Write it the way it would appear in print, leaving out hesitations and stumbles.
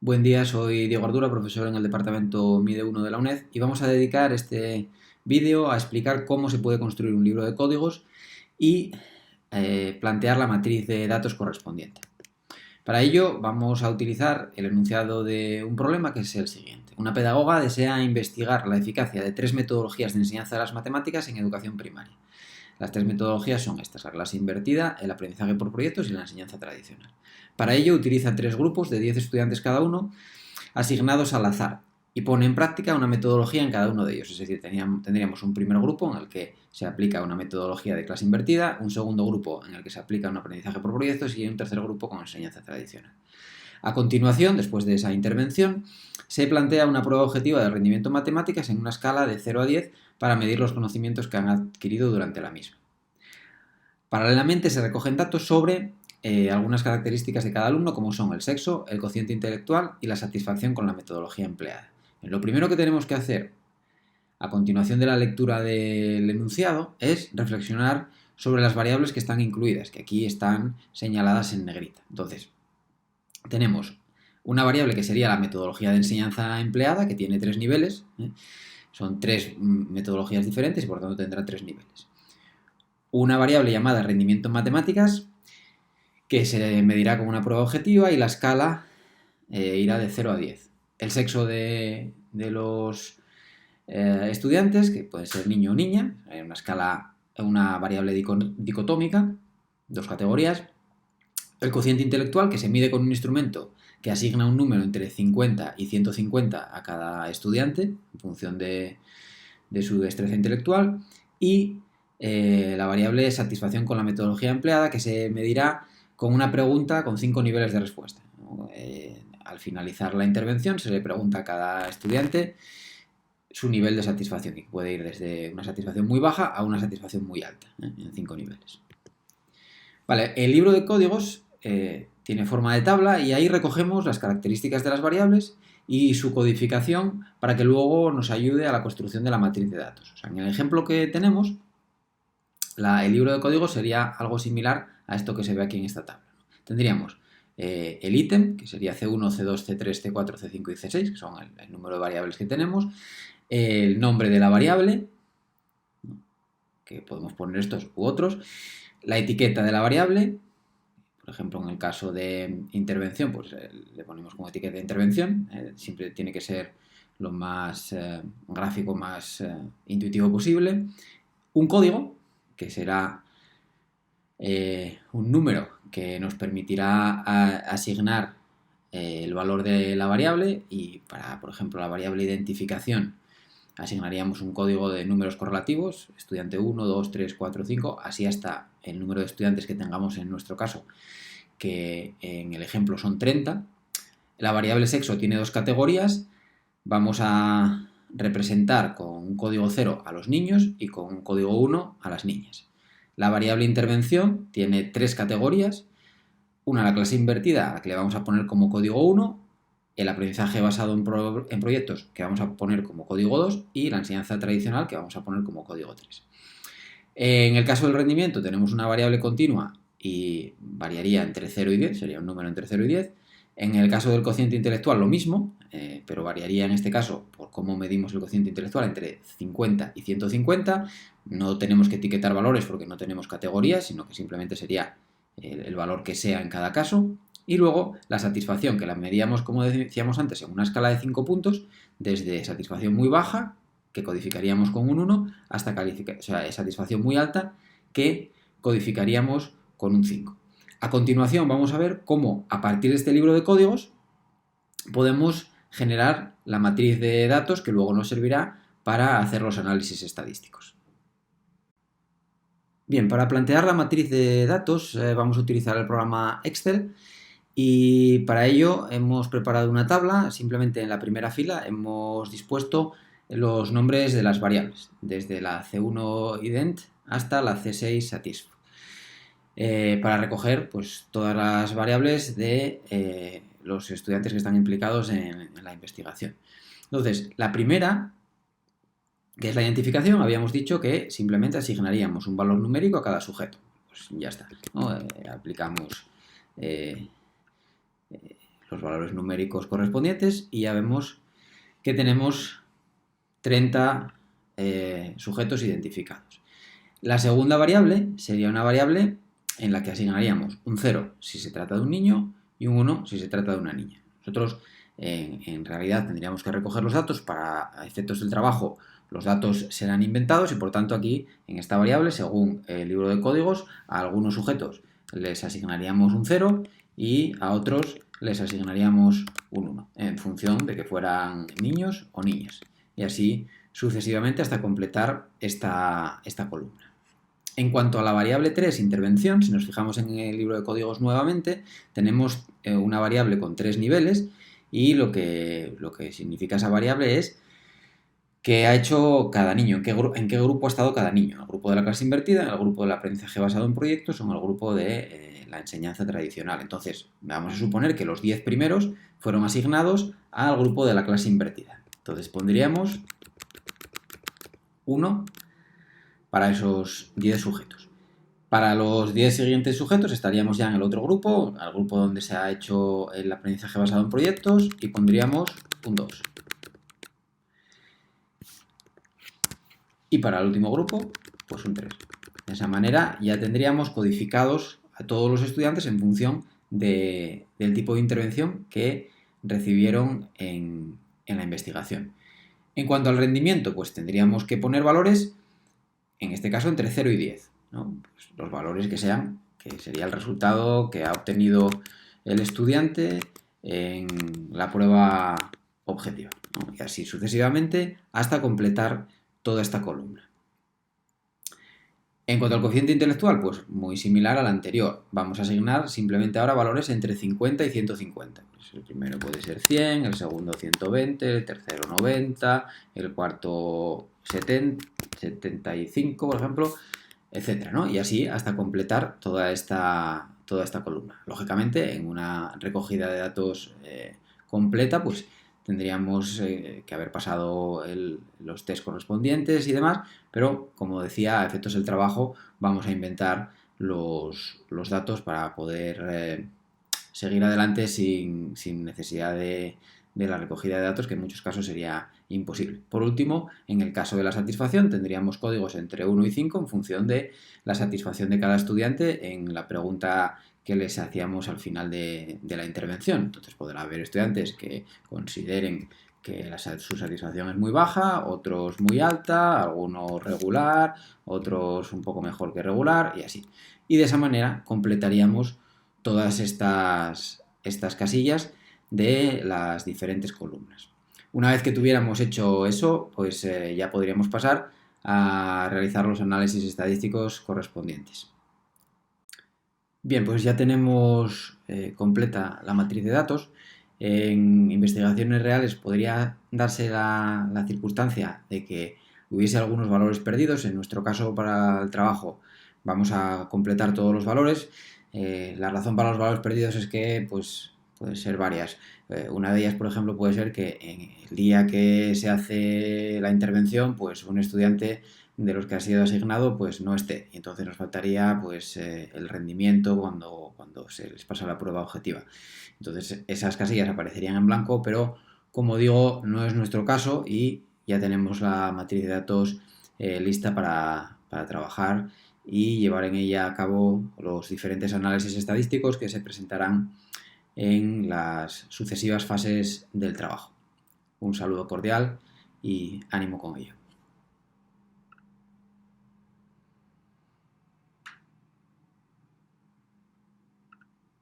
Buen día, soy Diego Ardura, profesor en el departamento MIDE 1 de la UNED y vamos a dedicar este vídeo a explicar cómo se puede construir un libro de códigos y plantear la matriz de datos correspondiente. Para ello vamos a utilizar el enunciado de un problema que es el siguiente. Una pedagoga desea investigar la eficacia de 3 metodologías de enseñanza de las matemáticas en educación primaria. Las 3 metodologías son estas: la clase invertida, el aprendizaje por proyectos y la enseñanza tradicional. Para ello utiliza 3 grupos de 10 estudiantes cada uno, asignados al azar, y pone en práctica una metodología en cada uno de ellos. Es decir, tendríamos un primer grupo en el que se aplica una metodología de clase invertida, un segundo grupo en el que se aplica un aprendizaje por proyectos y un tercer grupo con enseñanza tradicional. A continuación, después de esa intervención, se plantea una prueba objetiva de rendimiento en matemáticas en una escala de 0 a 10 para medir los conocimientos que han adquirido durante la misma. Paralelamente se recogen datos sobre algunas características de cada alumno, como son el sexo, el cociente intelectual y la satisfacción con la metodología empleada. Lo primero que tenemos que hacer a continuación de la lectura del enunciado es reflexionar sobre las variables que están incluidas, que aquí están señaladas en negrita. Entonces, tenemos una variable que sería la metodología de enseñanza empleada, que tiene 3 niveles. Son 3 metodologías diferentes y por tanto tendrá 3 niveles. Una variable llamada rendimiento en matemáticas, que se medirá con una prueba objetiva, y la escala irá de 0 a 10. El sexo de los estudiantes, que puede ser niño o niña, una escala, una variable dicotómica, 2 categorías. El cociente intelectual, que se mide con un instrumento que asigna un número entre 50 y 150 a cada estudiante en función de su destreza intelectual. Y la variable satisfacción con la metodología empleada, que se medirá con una pregunta con 5 niveles de respuesta. Al finalizar la intervención se le pregunta a cada estudiante su nivel de satisfacción, que puede ir desde una satisfacción muy baja a una satisfacción muy alta, en 5 niveles. Vale, el libro de códigos tiene forma de tabla y ahí recogemos las características de las variables y su codificación para que luego nos ayude a la construcción de la matriz de datos. O sea, en el ejemplo que tenemos, el libro de código sería algo similar a esto que se ve aquí en esta tabla. Tendríamos el ítem, que sería C1, C2, C3, C4, C5 y C6, que son el número de variables que tenemos, el nombre de la variable, que podemos poner estos u otros, la etiqueta de la variable, por ejemplo, en el caso de intervención, pues le ponemos como etiqueta de intervención, siempre tiene que ser lo más gráfico, más intuitivo posible, un código, que será un número que nos permitirá asignar el valor de la variable, y para, por ejemplo, la variable identificación asignaríamos un código de números correlativos, estudiante 1, 2, 3, 4, 5, así hasta el número de estudiantes que tengamos en nuestro caso, que en el ejemplo son 30. La variable sexo tiene 2 categorías, vamos a representar con un código 0 a los niños y con un código 1 a las niñas. La variable intervención tiene 3 categorías, una la clase invertida, a la que le vamos a poner como código 1, el aprendizaje basado en proyectos, que vamos a poner como código 2, y la enseñanza tradicional, que vamos a poner como código 3. En el caso del rendimiento tenemos una variable continua y variaría entre 0 y 10, sería un número entre 0 y 10. En el caso del cociente intelectual lo mismo, pero variaría en este caso, por cómo medimos el cociente intelectual, entre 50 y 150. No tenemos que etiquetar valores porque no tenemos categorías, sino que simplemente sería el valor que sea en cada caso. Y luego la satisfacción, que la medíamos, como decíamos antes, en una escala de 5 puntos, desde satisfacción muy baja, que codificaríamos con un 1, hasta satisfacción muy alta, que codificaríamos con un 5. A continuación vamos a ver cómo, a partir de este libro de códigos, podemos generar la matriz de datos que luego nos servirá para hacer los análisis estadísticos. Bien, para plantear la matriz de datos vamos a utilizar el programa Excel, y para ello hemos preparado una tabla. Simplemente en la primera fila hemos dispuesto los nombres de las variables, desde la C1 ident hasta la C6 satisf, para recoger pues todas las variables de los estudiantes que están implicados en la investigación. Entonces, la primera, que es la identificación, habíamos dicho que simplemente asignaríamos un valor numérico a cada sujeto. Pues ya está, ¿no? Aplicamos los valores numéricos correspondientes y ya vemos que tenemos 30 sujetos identificados. La segunda variable sería una variable en la que asignaríamos un 0 si se trata de un niño y un 1 si se trata de una niña. Nosotros en realidad tendríamos que recoger los datos para efectos del trabajo. Los datos serán inventados y por tanto aquí en esta variable, según el libro de códigos, a algunos sujetos les asignaríamos un 0 y a otros les asignaríamos un 1 en función de que fueran niños o niñas. Y así sucesivamente hasta completar esta columna. En cuanto a la variable 3, intervención, si nos fijamos en el libro de códigos nuevamente, tenemos una variable con 3 niveles y lo que significa esa variable es qué ha hecho cada niño, en qué grupo ha estado cada niño, en el grupo de la clase invertida, en el grupo del aprendizaje basado en proyectos o en el grupo de la enseñanza tradicional. Entonces, vamos a suponer que los 10 primeros fueron asignados al grupo de la clase invertida. Entonces pondríamos 1 para esos 10 sujetos. Para los 10 siguientes sujetos estaríamos ya en el otro grupo, al grupo donde se ha hecho el aprendizaje basado en proyectos, y pondríamos un 2. Y para el último grupo, pues un 3. De esa manera ya tendríamos codificados a todos los estudiantes en función del tipo de intervención que recibieron en la investigación. En cuanto al rendimiento, pues tendríamos que poner valores, en este caso entre 0 y 10, ¿no? Pues los valores que sean, que sería el resultado que ha obtenido el estudiante en la prueba objetiva, ¿no? Y así sucesivamente hasta completar toda esta columna. En cuanto al coeficiente intelectual, pues muy similar al anterior. Vamos a asignar simplemente ahora valores entre 50 y 150. Pues el primero puede ser 100, el segundo 120, el tercero 90, el cuarto 70, 75, por ejemplo, etcétera, ¿no? Y así hasta completar toda esta columna. Lógicamente, en una recogida de datos completa, pues tendríamos que haber pasado los test correspondientes y demás, pero como decía, a efectos del trabajo vamos a inventar los datos para poder seguir adelante sin necesidad de la recogida de datos, que en muchos casos sería imposible. Por último, en el caso de la satisfacción, tendríamos códigos entre 1 y 5 en función de la satisfacción de cada estudiante en la pregunta que les hacíamos al final de la intervención. Entonces podrá haber estudiantes que consideren que su satisfacción es muy baja, otros muy alta, algunos regular, otros un poco mejor que regular y así. Y de esa manera completaríamos todas estas casillas de las diferentes columnas. Una vez que tuviéramos hecho eso, pues ya podríamos pasar a realizar los análisis estadísticos correspondientes. Bien, pues ya tenemos completa la matriz de datos. En investigaciones reales podría darse la circunstancia de que hubiese algunos valores perdidos. En nuestro caso, para el trabajo, vamos a completar todos los valores. La razón para los valores perdidos es que pues, pueden ser varias. Una de ellas, por ejemplo, puede ser que en el día que se hace la intervención, pues un estudiante de los que ha sido asignado pues no esté, y entonces nos faltaría pues el rendimiento cuando se les pasa la prueba objetiva. Entonces esas casillas aparecerían en blanco, pero como digo, no es nuestro caso y ya tenemos la matriz de datos lista para trabajar y llevar en ella a cabo los diferentes análisis estadísticos que se presentarán en las sucesivas fases del trabajo. Un saludo cordial y ánimo con ello.